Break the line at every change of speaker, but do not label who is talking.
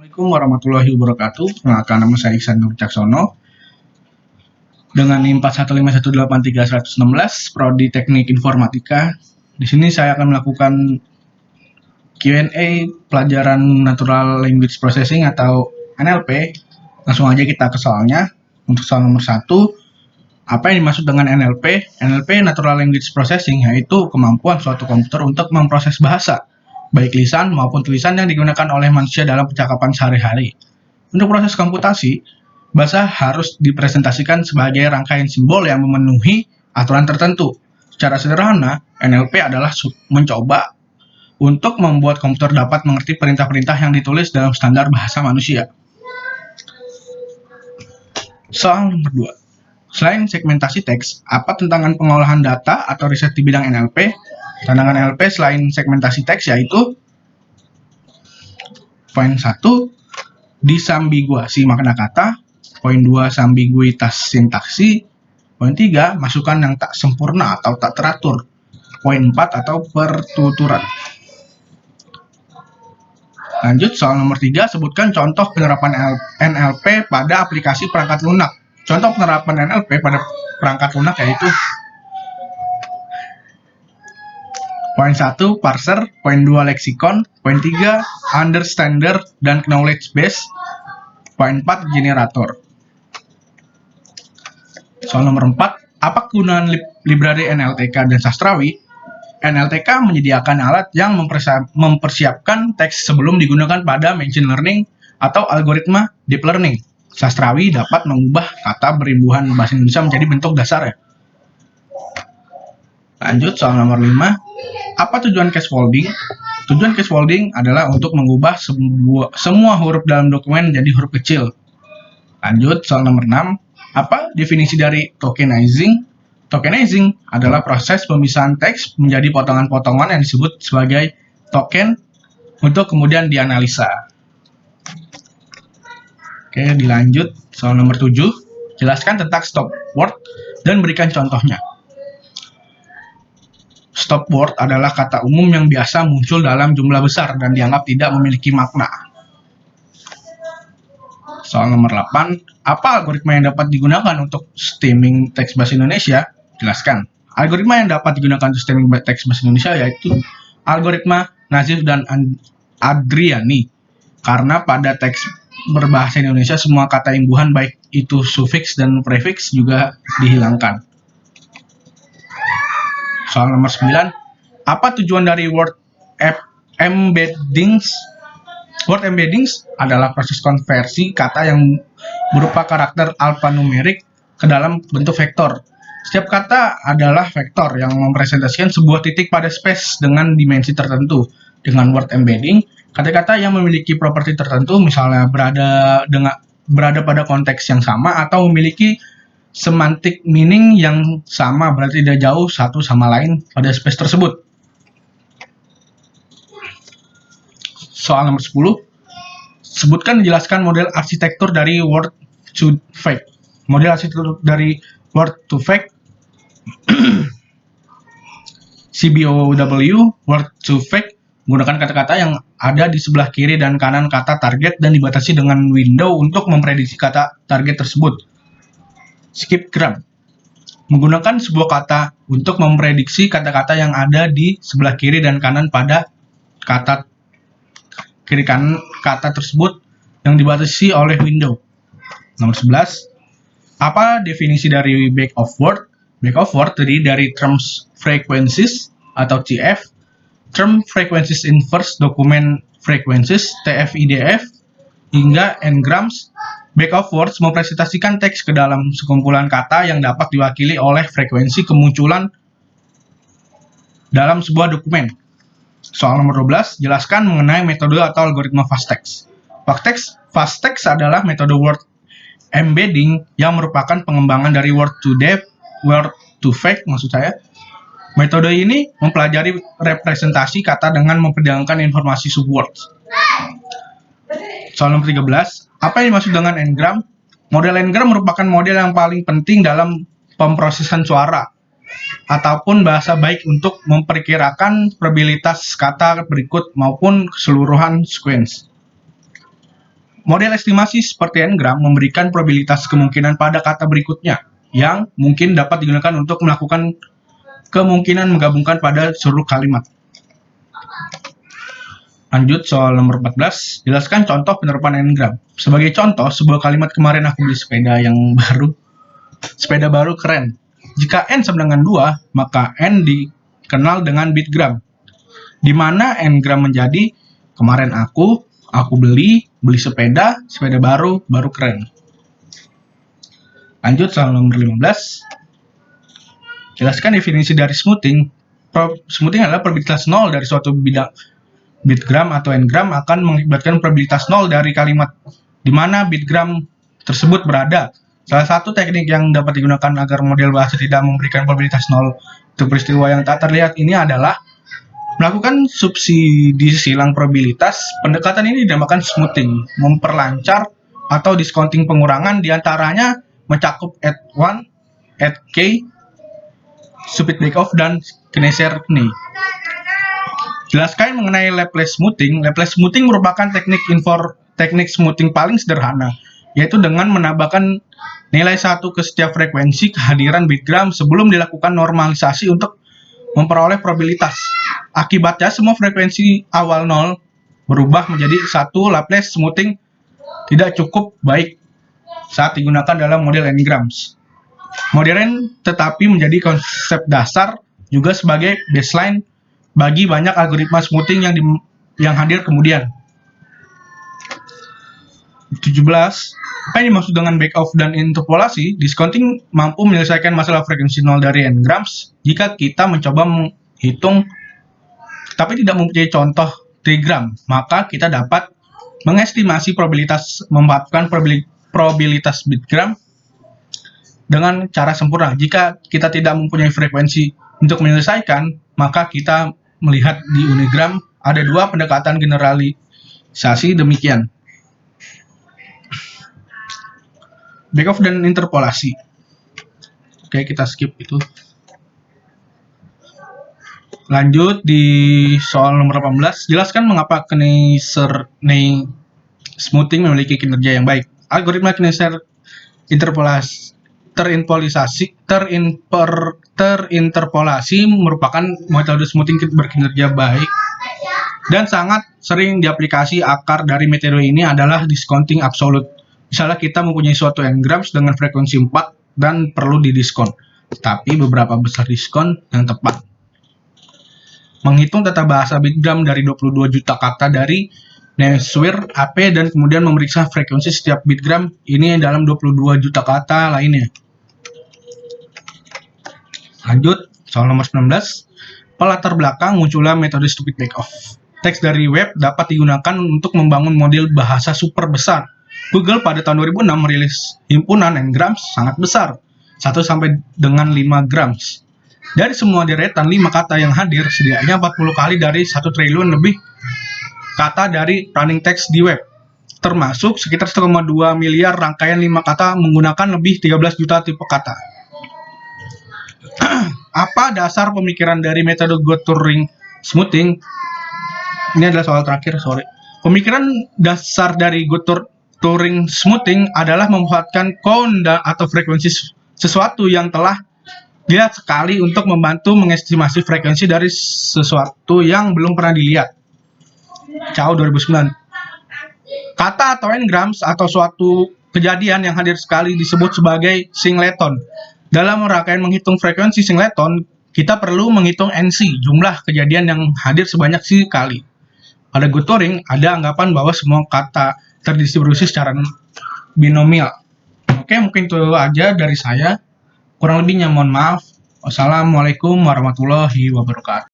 Assalamualaikum warahmatullahi wabarakatuh. Perkenalkan, nama saya Iksan Nur Caksono dengan NIM 415183116 Prodi Teknik Informatika. Di sini saya akan melakukan Q&A pelajaran Natural Language Processing atau NLP. Langsung aja kita ke soalnya. Untuk soal nomor 1, apa yang dimaksud dengan NLP? NLP Natural Language Processing yaitu kemampuan suatu komputer untuk memproses bahasa, baik lisan maupun tulisan yang digunakan oleh manusia dalam percakapan sehari-hari. Untuk proses komputasi, bahasa harus dipresentasikan sebagai rangkaian simbol yang memenuhi aturan tertentu. Secara sederhana, NLP adalah mencoba untuk membuat komputer dapat mengerti perintah-perintah yang ditulis dalam standar bahasa manusia. Soal nomor 2. Selain segmentasi teks, apa tantangan pengolahan data atau riset di bidang NLP? Tantangan NLP selain segmentasi teks yaitu poin 1, disambiguasi makna kata, poin 2, sambiguitas sintaksi, poin 3, masukan yang tak sempurna atau tak teratur, poin 4, atau pertuturan. Lanjut, soal nomor 3, sebutkan contoh penerapan NLP pada aplikasi perangkat lunak. Contoh penerapan NLP pada perangkat lunak yaitu poin 1, parser, poin 2, leksikon, poin 3, understander dan knowledge base, poin 4, generator. Soal nomor 4, apa kegunaan library NLTK dan sastrawi? NLTK menyediakan alat yang mempersiapkan teks sebelum digunakan pada machine learning atau algoritma deep learning. Sastrawi dapat mengubah kata berimbuhan bahasa Indonesia menjadi bentuk dasar. Lanjut, soal nomor 5. Apa tujuan case folding? Tujuan case folding adalah untuk mengubah semua huruf dalam dokumen menjadi huruf kecil. Lanjut, soal nomor 6. Apa definisi dari tokenizing? Tokenizing adalah proses pemisahan teks menjadi potongan-potongan yang disebut sebagai token untuk kemudian dianalisa. Oke, dilanjut. Soal nomor 7. Jelaskan tentang stop word dan berikan contohnya. Stop word adalah kata umum yang biasa muncul dalam jumlah besar dan dianggap tidak memiliki makna. Soal nomor 8, apa algoritma yang dapat digunakan untuk stemming teks bahasa Indonesia? Jelaskan. Algoritma yang dapat digunakan untuk stemming teks bahasa Indonesia yaitu algoritma Nazif dan Adriani. Karena pada teks berbahasa Indonesia semua kata imbuhan baik itu sufiks dan prefix juga dihilangkan. Soal nomor 9, apa tujuan dari word embeddings? Word embeddings adalah proses konversi kata yang berupa karakter alfanumerik ke dalam bentuk vektor. Setiap kata adalah vektor yang mempresentasikan sebuah titik pada space dengan dimensi tertentu. Dengan word embedding, kata-kata yang memiliki properti tertentu, misalnya berada pada konteks yang sama atau memiliki semantic meaning yang sama, berarti tidak jauh satu sama lain pada space tersebut. Soal nomor 10, sebutkan jelaskan model arsitektur dari word to fact. Model arsitektur dari word to fact CBOW, word to fact menggunakan kata-kata yang ada di sebelah kiri dan kanan kata target dan dibatasi dengan window untuk memprediksi kata target tersebut. Skipgram menggunakan sebuah kata untuk memprediksi kata-kata yang ada di sebelah kiri dan kanan pada kata kiri kanan kata tersebut yang dibatasi oleh window. Nomor 11. Apa definisi dari back of word? Back of word terdiri dari terms frequencies atau TF, term frequencies inverse document frequencies TF-IDF, hingga n-grams. Back of words mempresentasikan teks ke dalam sekumpulan kata yang dapat diwakili oleh frekuensi kemunculan dalam sebuah dokumen. Soal nomor 12, jelaskan mengenai metode atau algoritma fast text. Fast text adalah metode word embedding yang merupakan pengembangan dari word to fact maksud saya. Metode ini mempelajari representasi kata dengan memperdalamkan informasi subwords. Soal nomor 13, apa yang dimaksud dengan n-gram? Model n-gram merupakan model yang paling penting dalam pemrosesan suara ataupun bahasa baik untuk memperkirakan probabilitas kata berikut maupun keseluruhan sequence. Model estimasi seperti n-gram memberikan probabilitas kemungkinan pada kata berikutnya yang mungkin dapat digunakan untuk melakukan kemungkinan menggabungkan pada seluruh kalimat. Lanjut soal nomor 14, jelaskan contoh penerapan n-gram. Sebagai contoh, sebuah kalimat kemarin aku beli sepeda baru keren. Jika n sama dengan 2, maka n dikenal dengan bit gram, di mana n-gram menjadi kemarin aku beli sepeda baru keren. Lanjut soal nomor 15. Jelaskan definisi dari smoothing. Smoothing adalah probabilitas 0 dari suatu bidang bit gram atau n-gram akan mengakibatkan probabilitas 0 dari kalimat di mana bit gram tersebut berada. Salah satu teknik yang dapat digunakan agar model bahasa tidak memberikan probabilitas 0 untuk peristiwa yang tak terlihat ini adalah melakukan subsidi silang probabilitas. Pendekatan ini dinamakan smoothing, memperlancar atau discounting pengurangan diantaranya mencakup add 1, add k, stupid bake-off, dan Kneser-Kney. Jelaskan mengenai Laplace smoothing. Laplace smoothing merupakan teknik smoothing paling sederhana, yaitu dengan menambahkan nilai 1 ke setiap frekuensi kehadiran bit gram sebelum dilakukan normalisasi untuk memperoleh probabilitas. Akibatnya semua frekuensi awal 0 berubah menjadi 1. Laplace smoothing tidak cukup baik saat digunakan dalam model n-grams. Modern tetapi menjadi konsep dasar juga sebagai baseline bagi banyak algoritma smoothing yang hadir kemudian. 17. Apa yang dimaksud dengan bake-off dan interpolasi? Discounting mampu menyelesaikan masalah frekuensi 0 dari n-grams jika kita mencoba menghitung tapi tidak mempunyai contoh trigram, maka kita dapat mengestimasi probabilitas memanfaatkan probabilitas bit gram dengan cara sempurna. Jika kita tidak mempunyai frekuensi untuk menyelesaikan, maka kita melihat di Unigram ada 2 pendekatan generalisasi demikian. Bake-off dan interpolasi. Oke, kita skip itu. Lanjut di soal nomor 18, jelaskan mengapa Kneser-Kney smoothing memiliki kinerja yang baik. Algoritma Kneser terinterpolasi merupakan metode smoothing berkinerja baik dan sangat sering diaplikasi. Akar dari metode ini adalah discounting absolut. Misalnya kita mempunyai suatu n-grams dengan frekuensi 4 dan perlu didiskon, tetapi beberapa besar diskon yang tepat. Menghitung tata bahasa bit gram dari 22 juta kata dari Neswir AP dan kemudian memeriksa frekuensi setiap bit gram ini dalam 22 juta kata lainnya. Lanjut, soal nomor 19. Pelatar belakang munculnya metode stupid bake-off. Teks dari web dapat digunakan untuk membangun model bahasa super besar. Google pada tahun 2006 merilis himpunan n-grams sangat besar, 1 sampai dengan 5 grams. Dari semua deretan 5 kata yang hadir, setidaknya 40 kali dari 1 triliun lebih kata dari running text di web, termasuk sekitar 1,2 miliar rangkaian 5 kata menggunakan lebih 13 juta tipe kata. Apa dasar pemikiran dari metode Go-Turing smoothing? Ini adalah soal terakhir, Pemikiran dasar dari Go-Turing smoothing adalah memanfaatkan konda atau frekuensi sesuatu yang telah dilihat sekali untuk membantu mengestimasi frekuensi dari sesuatu yang belum pernah dilihat. Chow 2009. Kata atau n-grams atau suatu kejadian yang hadir sekali disebut sebagai singleton. Dalam rangkaian menghitung frekuensi singleton, kita perlu menghitung NC, jumlah kejadian yang hadir sebanyak sekali. Pada Go-Turing, ada anggapan bahwa semua kata terdistribusi secara binomial. Oke, mungkin itu aja dari saya. Kurang lebihnya mohon maaf. Wassalamualaikum warahmatullahi wabarakatuh.